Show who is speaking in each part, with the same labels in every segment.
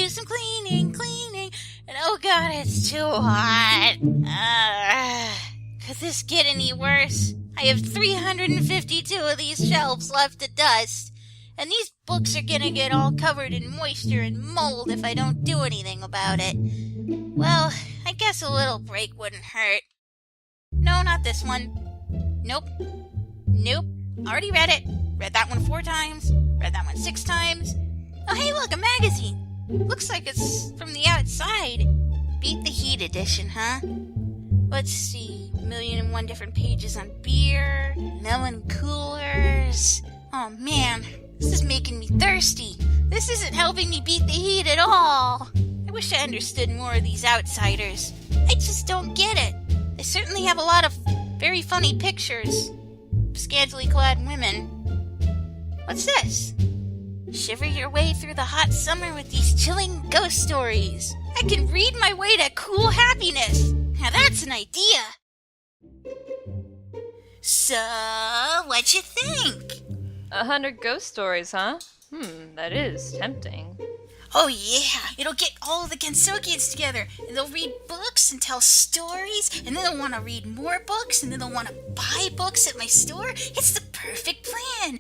Speaker 1: do some cleaning. And oh god, it's too hot. Could this get any worse? I have 352 of these shelves left to dust. And these books are gonna get all covered in moisture and mold if I don't do anything about it. Well, I guess a little break wouldn't hurt. No, not this one. Nope. Already read it. Read that one 4 times. Read that one 6 times. Oh, hey, look, a magazine. Looks like it's from the outside. Beat the Heat edition, huh? Let's see. 1,001 different pages on beer. Melon coolers. Oh, man. This is making me thirsty. This isn't helping me beat the heat at all. I wish I understood more of these outsiders. I just don't get it. They certainly have a lot of very funny pictures. Scantily clad women. What's this? Shiver your way through the hot summer with these chilling ghost stories. I can read my way to cool happiness. Now that's an idea. So, what'd you think?
Speaker 2: 100 ghost stories, huh? That is tempting.
Speaker 1: Oh yeah, it'll get all of the Gensokians together, and they'll read books and tell stories, and then they'll want to read more books, and then they'll want to buy books at my store. It's the perfect plan.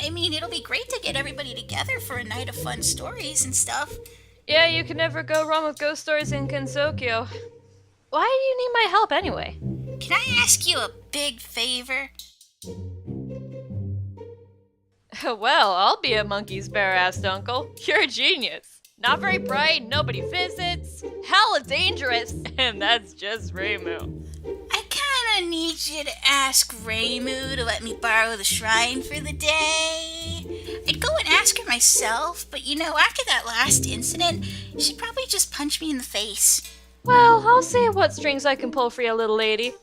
Speaker 1: I mean, it'll be great to get everybody together for a night of fun stories and stuff.
Speaker 2: Yeah, you can never go wrong with ghost stories in Gensokyo. Why do you need my help anyway?
Speaker 1: Can I ask you a big favor?
Speaker 2: Well, I'll be a monkey's bare-assed uncle. You're a genius. Not very bright, nobody visits, hella dangerous, and that's just Reimu.
Speaker 1: I kinda need you to ask Reimu to let me borrow the shrine for the day. I'd go and ask her myself, but after that last incident, she'd probably just punch me in the face.
Speaker 2: Well, I'll see what strings I can pull for you, little lady.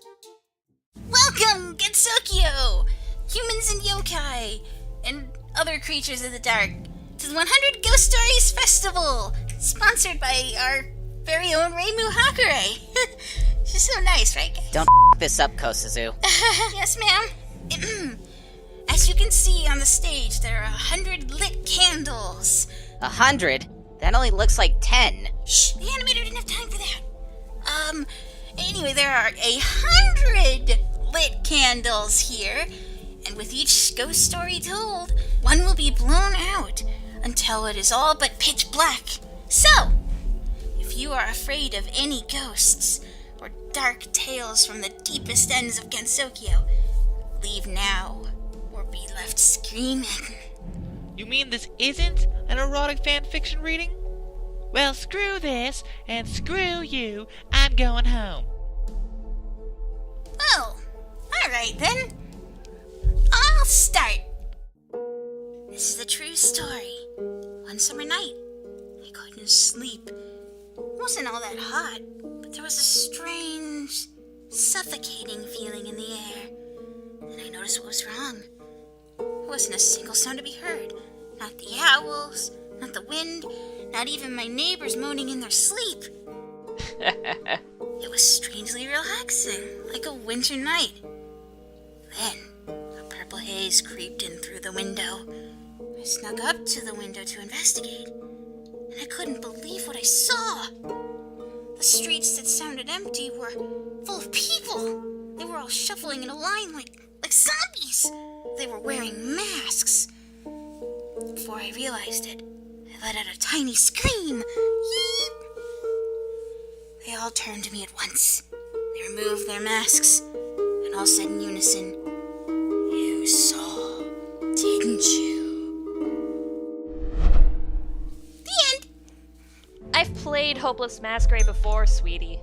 Speaker 1: Welcome, Gensokyo! Humans and yokai, and other creatures of the dark, to the 100 Ghost Stories Festival, sponsored by our very own Reimu Hakure. She's so nice, right, guys?
Speaker 3: Don't this up, Kosuzu.
Speaker 1: Yes, ma'am. As you can see on the stage, there are 100 lit candles.
Speaker 3: 100? That only looks like 10.
Speaker 1: Shh, the animator didn't have time for that. Anyway, there are 100 lit candles here, and with each ghost story told, one will be blown out until it is all but pitch black. So, if you are afraid of any ghosts or dark tales from the deepest ends of Gensokyo, leave now or be left screaming.
Speaker 4: You mean this isn't an erotic fan fiction reading? Well, screw this, and screw you. I'm going home.
Speaker 1: Oh, alright then. I'll start. This is a true story. One summer night, I couldn't sleep. It wasn't all that hot, but there was a strange, suffocating feeling in the air. And I noticed what was wrong. There wasn't a single sound to be heard. Not the owls, not the wind, not even my neighbors moaning in their sleep. It was strangely relaxing, like a winter night. Then, a purple haze creeped in through the window. I snuck up to the window to investigate, and I couldn't believe what I saw. The streets that sounded empty were full of people. They were all shuffling in a line like zombies. They were wearing masks. Before I realized it, I let out a tiny scream. Yeep! They all turned to me at once. They removed their masks, and all said in unison, "You saw, didn't you?" The end.
Speaker 2: I've played Hopeless Masquerade before, sweetie.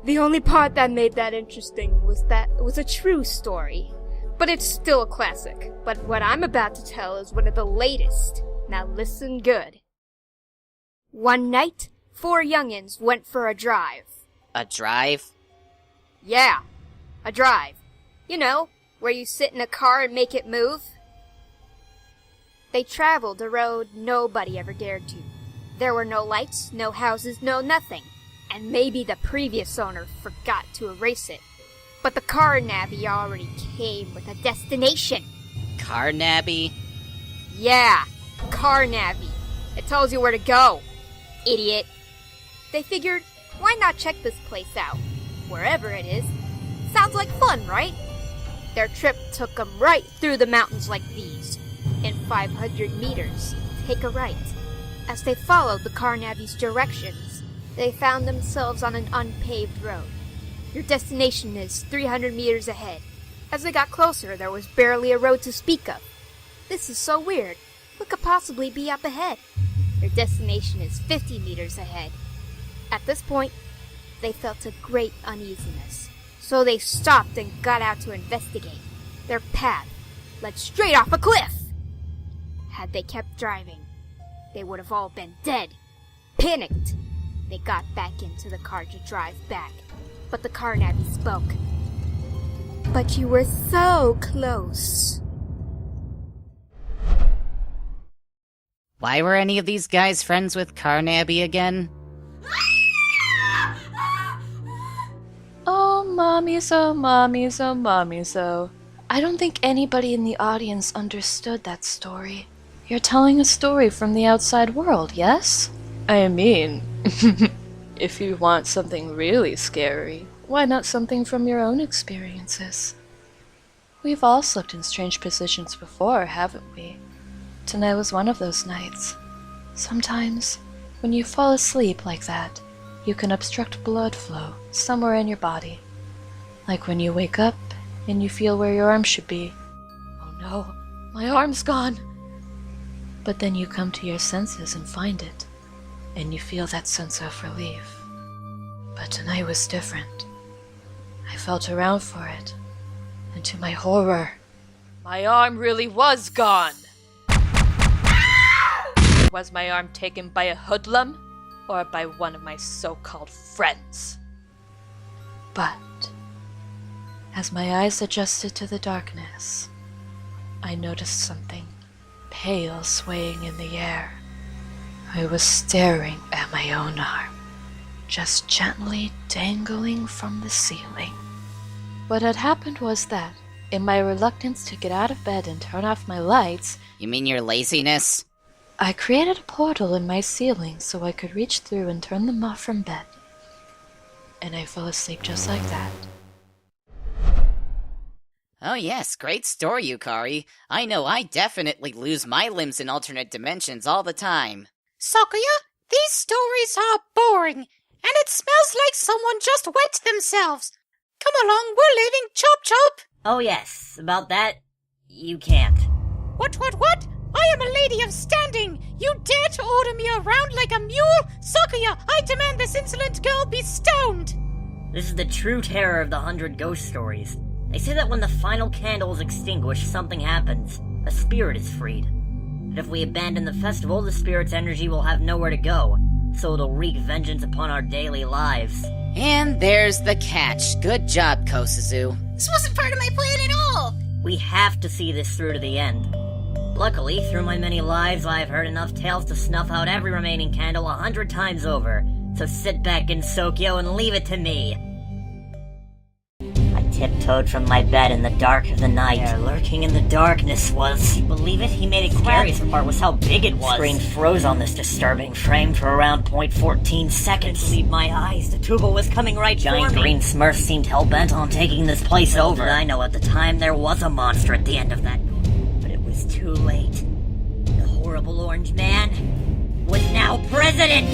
Speaker 5: The only part that made that interesting was that it was a true story. But it's still a classic. But what I'm about to tell is one of the latest. Now listen good. One night, 4 youngins went for a drive.
Speaker 3: A drive?
Speaker 5: Yeah, a drive. You know, where you sit in a car and make it move. They traveled a road nobody ever dared to. There were no lights, no houses, no nothing. And maybe the previous owner forgot to erase it. But the car navvy already came with a destination.
Speaker 3: Car nabby?
Speaker 5: Yeah, car navy. It tells you where to go. Idiot. They figured, why not check this place out? Wherever it is. Sounds like fun, right? Their trip took them right through the mountains like these. In 500 meters, take a right. As they followed the car navy's directions, they found themselves on an unpaved road. Your destination is 300 meters ahead. As they got closer, there was barely a road to speak of. This is so weird. What could possibly be up ahead? Your destination is 50 meters ahead. At this point, they felt a great uneasiness. So they stopped and got out to investigate. Their path led straight off a cliff. Had they kept driving, they would have all been dead. Panicked, they got back into the car to drive back. But the car navvy spoke. But you were so close.
Speaker 3: Why were any of these guys friends with Carnaby again?
Speaker 2: Oh, mommies, oh, mommies, oh, mommies, oh. I don't think anybody in the audience understood that story. You're telling a story from the outside world, yes? I mean, if you want something really scary, why not something from your own experiences? We've all slipped in strange positions before, haven't we? Tonight was one of those nights. Sometimes, when you fall asleep like that, you can obstruct blood flow somewhere in your body. Like when you wake up and you feel where your arm should be. Oh no, my arm's gone! But then you come to your senses and find it, and you feel that sense of relief. But tonight was different. I felt around for it, and to my horror, my arm really was gone! Was my arm taken by a hoodlum, or by one of my so-called friends? But, as my eyes adjusted to the darkness, I noticed something pale swaying in the air. I was staring at my own arm, just gently dangling from the ceiling. What had happened was that, in my reluctance to get out of bed and turn off my lights,
Speaker 3: You mean your laziness?
Speaker 2: I created a portal in my ceiling so I could reach through and turn them off from bed. And I fell asleep just like that.
Speaker 3: Oh yes, great story, Yukari. I know I definitely lose my limbs in alternate dimensions all the time.
Speaker 6: Sakuya, these stories are boring, and it smells like someone just wet themselves. Come along, we're leaving, chop chop.
Speaker 7: Oh yes, about that, you can't.
Speaker 6: What? I am a lady of standing. You dare to order me around like a mule? Sakuya, I demand this insolent girl be stoned.
Speaker 7: This is the true terror of the 100 ghost stories. They say that when the final candle is extinguished, something happens. A spirit is freed. But if we abandon the festival, the spirit's energy will have nowhere to go, so it'll wreak vengeance upon our daily lives.
Speaker 3: And there's the catch. Good job, Kosuzu.
Speaker 1: This wasn't part of my plan at all.
Speaker 7: We have to see this through to the end. Luckily, through my many lives, I've heard enough tales to snuff out every remaining candle 100 times over. So sit back in Sokyo and leave it to me. I tiptoed from my bed in the dark of the night. There, lurking in the darkness was... You believe it? He made it crack. The scariest part was how big it was. The screen froze on this disturbing frame for around 0.14 seconds. Leave my eyes. The tuba was coming right for me. Giant green smurfs seemed hell-bent on taking this place over. I know at the time there was a monster at the end of that. But it was too late. The horrible orange man was now president!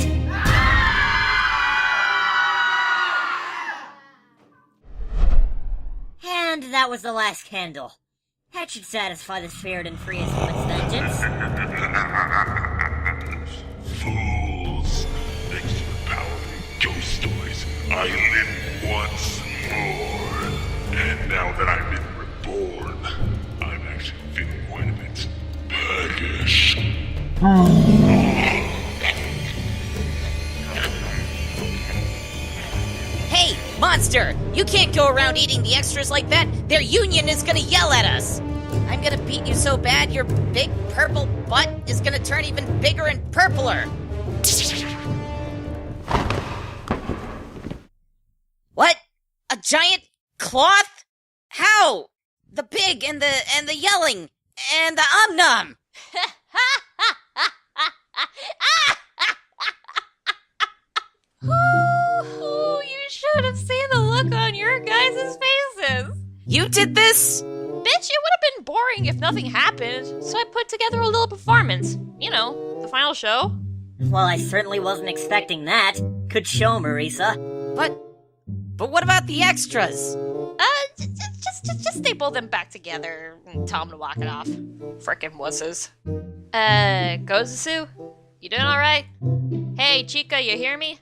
Speaker 7: And that was the last candle. That should satisfy the spirit and free us from its vengeance.
Speaker 8: Fools! Thanks to the power of ghost stories, I live once more. And now that I've been reborn, I'm actually feeling quite a bit peckish.
Speaker 3: Hey, monster! You can't go around eating the extras like that. Their union is gonna yell at us. I'm gonna beat you so bad your big purple butt is gonna turn even bigger and purpler. What? A giant cloth? How? The pig and the yelling and the om-nom.
Speaker 2: Ooh, you should have seen the look on your guys' faces.
Speaker 3: You did this?
Speaker 2: Bitch, it would have been boring if nothing happened, so I put together a little performance. You know, the final show.
Speaker 7: Well, I certainly wasn't expecting that. Good show, Marisa.
Speaker 3: But what about the extras?
Speaker 2: Just staple them back together and tell them to walk it off. Frickin' wusses. Gozasu, you doing alright? Hey, Chica, you hear me?